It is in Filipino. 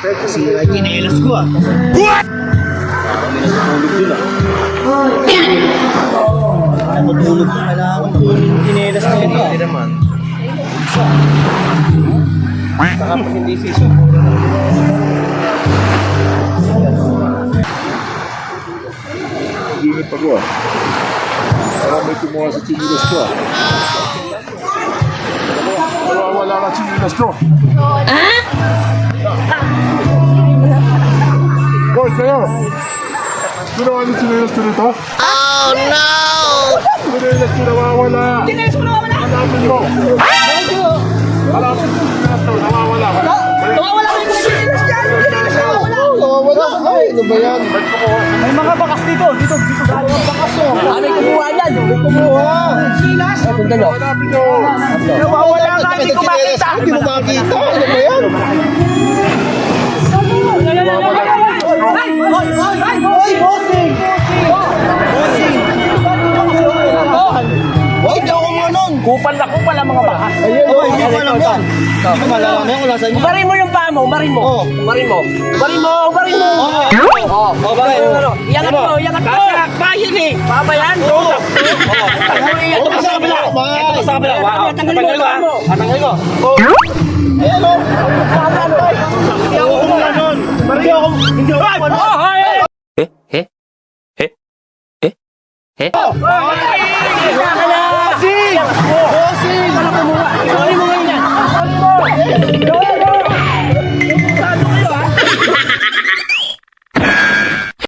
Kasi ay kinelas ko ah. What? May natutulog dun ah. Natutulog. Kailangan kong tulog yung kinelas na ito ah. Hindi naman. Saka pag hindi siso. Ginit pa ko ah. Parang may kumuha sa chinilas ko ah. Wala ka chinilas ko. Boy, kayo! Ginawa niyo chinilas ko nito? Oh no! Chinilas ko nawawala! Chinilas ko nawawala! Hanapin mo! Hanapin mo chinilas ko nawawala! Nawawala ko yung chinilas dyan! Yung chinilas nawawala! Nawawala. Ay, ano ba yan? May mga bakas dito! Dito galing ang bakas oh! May kumuha yan! May kumuha. Chinilas! Hanapin mo! Nawawala nga! Hindi ko makita! Hindi mo makita. Ano ba yan? Hoy, di ako mo nun. Kupal na kupal ang mga bakas! Ayun, hindi ko alam yan. Hindi ko malalaman yan kung nasa inyo. Ubarin mo yung paa mo! Ubarin mo! Oo. Ubarin mo! Ubarin mo! Ubarin mo! Oh, bakit? Iyangat mo! Iyangat mo! Bayan eh! Baba yan! Oo! Ito pa sa kabila. Ito pa sa kabila. Wow. Tanggalin mo! Tanggalin ko. Ayan o. Hindi ako kumuha nun. Hindi ako kumuha nun. Bossing! Bossing! Bossing! Bossing!